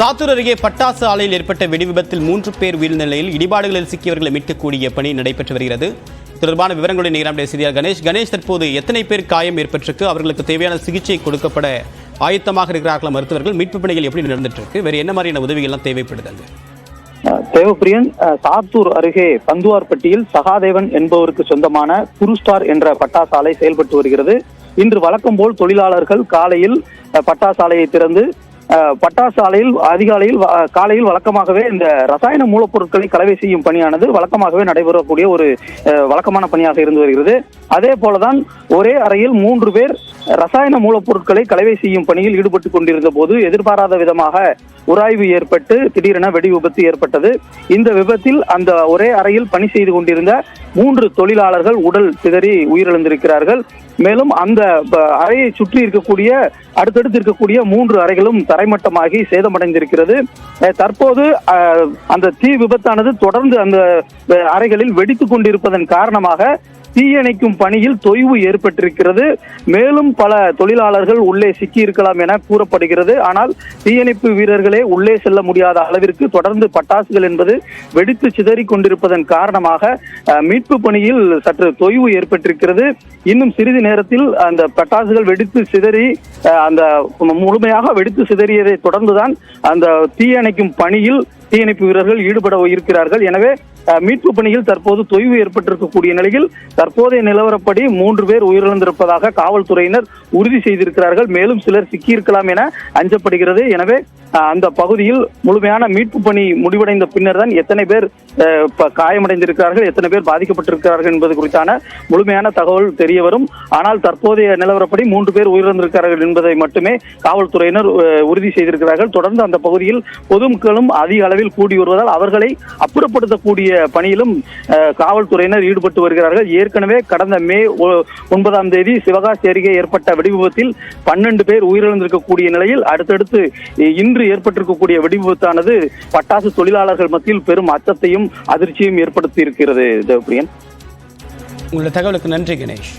சாத்தூர் அருகே பட்டாசு ஆலையில் ஏற்பட்ட வெடி விபத்தில் 3 பேர் உயிரிழந்த நிலையில் இடிபாடுகளில் சிக்கியவர்களை மீட்கக்கூடிய பணி நடைபெற்று வருகிறது. தொடர்பான விவரங்களுடன் நேரம் செய்தியாளர் கணேஷ், தற்போது எத்தனை பேர் காயம் ஏற்பட்டிருக்கு, அவர்களுக்கு தேவையான சிகிச்சை கொடுக்கப்பட ஆயத்தமாக இருக்கிறார்களா மருத்துவர்கள்? மீட்பு பணிகள் எப்படி நடந்துட்டு இருக்கு? வேறு என்ன மாதிரியான உதவிகள்லாம் தேவைப்படுது? தேவப்பிரியன், சாத்தூர் அருகே பந்துவார்பட்டியில் சகாதேவன் என்பவருக்கு சொந்தமான குருஸ்டார் என்ற பட்டாசு ஆலை செயல்பட்டு வருகிறது. இன்று வழக்கம் போல் தொழிலாளர்கள் காலையில் பட்டாசு ஆலையை திறந்து பட்டாசு ஆலையில் காலையில் வழக்கமாகவே இந்த ரசாயன மூலப்பொருட்களை கலவை செய்யும் பணியானது வழக்கமாகவே நடைபெறக்கூடிய ஒரு வழக்கமான பணியாக இருந்து வருகிறது. அதே போலதான் ஒரே அறையில் 3 பேர் ரசாயன மூலப்பொருட்களை கலவை செய்யும் பணியில் ஈடுபட்டு கொண்டிருந்த போது எதிர்பாராத விதமாக உராய்வு ஏற்பட்டு திடீரென வெடி விபத்து ஏற்பட்டது. இந்த விபத்தில் அந்த ஒரே அறையில் பணி செய்து கொண்டிருந்த 3 தொழிலாளர்கள் உடல் சிதறி உயிரிழந்திருக்கிறார்கள். மேலும் அந்த அறையை சுற்றி இருக்கக்கூடிய அடுத்தடுத்து இருக்கக்கூடிய 3 அறைகளும் தரைமட்டமாகி சேதமடைந்திருக்கிறது. தற்போது அந்த தீ விபத்தானது தொடர்ந்து அந்த அறைகளில் வெடித்துக் கொண்டிருப்பதன் காரணமாக தீயணைக்கும் பணியில் தொய்வு ஏற்பட்டிருக்கிறது. மேலும் பல தொழிலாளர்கள் உள்ளே சிக்கி இருக்கலாம் என கூறப்படுகிறது. ஆனால் தீயணைப்பு வீரர்களே உள்ளே செல்ல முடியாத அளவிற்கு தொடர்ந்து பட்டாசுகள் என்பது வெடித்து சிதறி கொண்டிருப்பதன் காரணமாக மீட்பு பணியில் சற்று தொய்வு ஏற்பட்டிருக்கிறது. இன்னும் சிறிது நேரத்தில் அந்த பட்டாசுகள் வெடித்து சிதறி அந்த முழுமையாக வெடித்து சிதறியதை தொடர்ந்துதான் அந்த தீயணைக்கும் பணியில் தீயணைப்பு வீரர்கள் ஈடுபட இருக்கிறார்கள். எனவே மீட்பு பணியில் தற்போது தொய்வு ஏற்பட்டிருக்கக்கூடிய நிலையில் தற்போதைய நிலவரப்படி 3 பேர் உயிரிழந்திருப்பதாக காவல்துறையினர் உறுதி செய்திருக்கிறார்கள். மேலும் சிலர் சிக்கியிருக்கலாம் என அஞ்சப்படுகிறது. எனவே அந்த பகுதியில் முழுமையான மீட்பு பணி முடிவடைந்த பின்னர் தான் எத்தனை பேர் காயமடைந்திருக்கிறார்கள், எத்தனை பேர் பாதிக்கப்பட்டிருக்கிறார்கள் என்பது குறித்தான முழுமையான தகவல் தெரிய வரும். ஆனால் தற்போதைய நிலவரப்படி 3 பேர் உயிரிழந்திருக்கிறார்கள் என்பதை மட்டுமே காவல்துறையினர் உறுதி செய்திருக்கிறார்கள். தொடர்ந்து அந்த பகுதியில் பொதுமக்களும் அதிக அளவில் கூடி வருவதால் அவர்களை அப்புறப்படுத்தக்கூடிய பணியிலும் காவல்துறையினர் ஈடுபட்டு வருகிறார்கள். ஏற்கனவே கடந்த மே 9ஆம் தேதி சிவகாசி அருகே ஏற்பட்ட வெடி விபத்தில் 12 பேர் உயிரிழந்திருக்கக்கூடிய நிலையில் அடுத்தடுத்து இன்று ஏற்பட்டிருக்கக்கூடிய வெடி விபத்தானது பட்டாசு தொழிலாளர்கள் மத்தியில் பெரும் அச்சத்தையும் அதிர்ச்சியும் ஏற்படுத்தி இருக்கிறது. தேவப்பிரியன், உங்களுடைய தகவலுக்கு நன்றி கணேஷ்.